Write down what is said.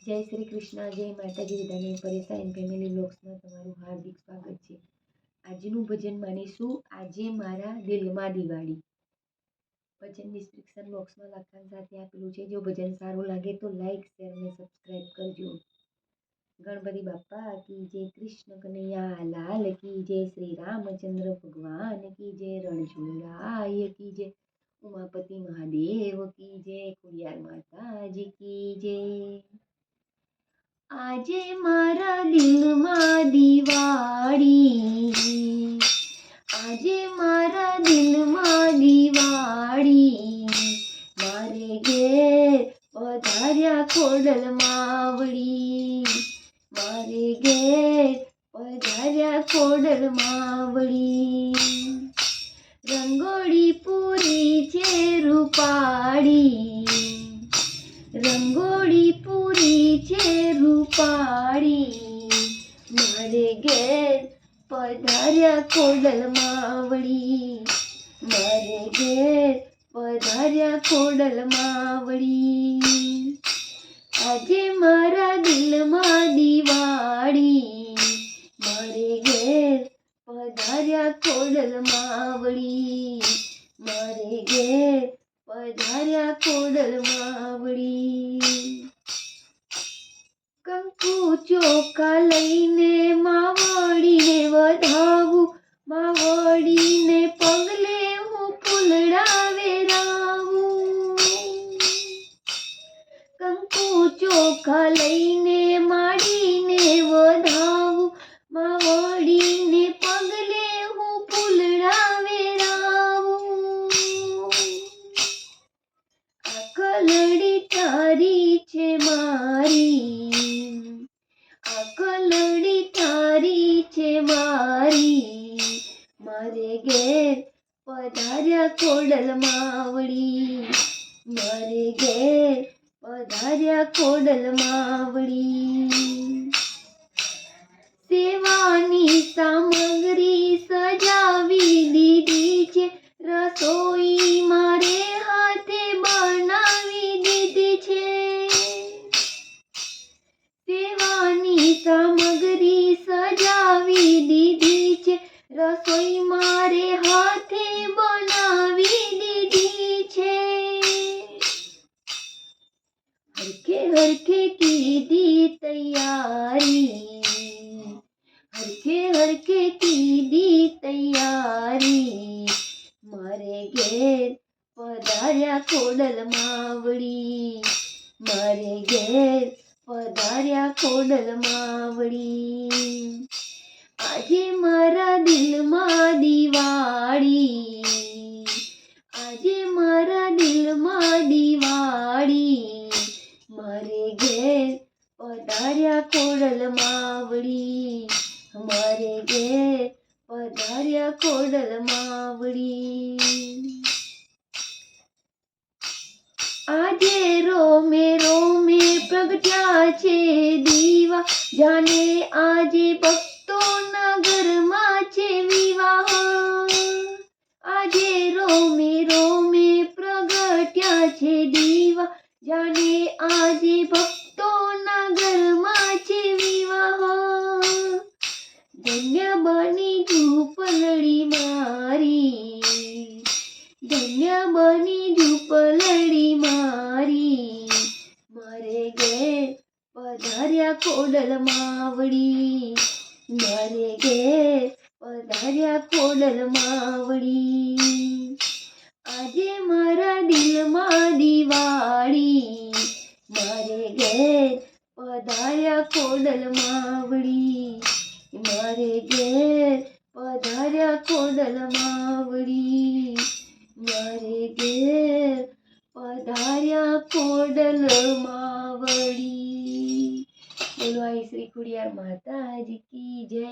જય શ્રી કૃષ્ણ, જય માતાજી બધાને. પરેશા એન્ડ ફેમિલી બ્લોગ્સમાં તમારું હાર્દિક સ્વાગત છે. આજનું ભજન માનીશું આજે મારા દિલમાં દિવાળી. ભજન ડિસ્ક્રિપ્શન બોક્સમાં લખાણ સાથે આપેલું છે. જો ભજન સારું લાગે તો લાઈક, શેર અને સબસ્ક્રાઈબ કરજો. ગણપતિ બાપ્પા કી જય, કૃષ્ણ કનૈયા લાલ કી જય, શ્રી રામચંદ્ર ભગવાન કી જય, રણછોડરાય કી જય, ઉમાપતિ મહાદેવ કી જય, ખોડિયાર માતાજી કી જય. આજે મારા દિલમાં દિવાળી, આજે મારા દિલમાં દિવાળી, મારે ઘેર પધાર્યા ખોડલ માવડી, મારે ઘેર પધાર્યા ખોડલ માવડી. રંગોળી પૂરી છે રૂપાળી, રંગોળી પૂરી છે રૂપાળી, મારે ઘેર પધાર્યા ખોડલ માવડી, મારે ઘેર પધાર્યા ખોડલ માવડી. આજે મારા દિલમાં દિવાળી, મારે ઘેર પધાર્યા ખોડલ માવડી, મારે ઘેર પધાર્યા ખોડલ માવડી. કંકુ ચોખા લઈને માવડીને વધાવું, માવડીને પગલે હું ફૂલડા વેરાવું. કંકુ ચોખા લઈને માડીને વધાવું, માવડીને પગલે હું ફૂલડા વેરાવું. આ કલડી તારી છે મારી, આ કલડી તારી છે મારી, મારે ઘેર પધાર્યા ખોડલ માવડી, મારે ઘેર પધાર્યા ખોડલ માવડી. સેવાની સામગ્રી સજાવી દીધી છે, રસોઈ મારે હાથે બનાવી દીધી છે. સેવાની સામગ્રી સજાવી દીધી છે, રસોઈ મારે હાથે બનાવી દીધી છે. હરખે હરખે કીધી તૈયારી, હરખે હરખે કીધી તૈયારી, મારે ઘેર પધાર્યા ખોડલ માવડી, મારે ઘેર પધાર્યા ખોડલ માવડી. આજે મારા દિલમાં દિવાળી, આજે મારા દિલમાં દિવાળી, મારે ઘેર પધાર્યા ખોડલ માવડી, મારે ઘેર પધાર્યા ખોડલ માવડી. આજે રોમે રોમે પ્રગટ્યા છે દીવા, જાને આજે ભક્તોના ઘરમાં છે વિવાહ. આજે રોમે રોમે પ્રગટ્યા છે દીવા, જાને આજે ભક્તોના ઘરમાં છે વિવાહ. ધન્ય બની ઝૂંપલડી મારી, ધન્ય બની ઝૂંપલડી મારી, મારે ઘેર પધાર્યા ખોડલ માવડી, મારે ઘેર પધાર્યા ખોડલ માવડી. આજે મારા દિલમાં દિવાળી, મારે ઘેર પધાર્યા ખોડલ માવડી, મારે ઘેર પધાર્યા ખોડલ માવડી, મારે ઘેર પધાર્યા ખોડલ માવડી. બોલો આઈ શ્રી ખોડિયાર માતાજી કી જય.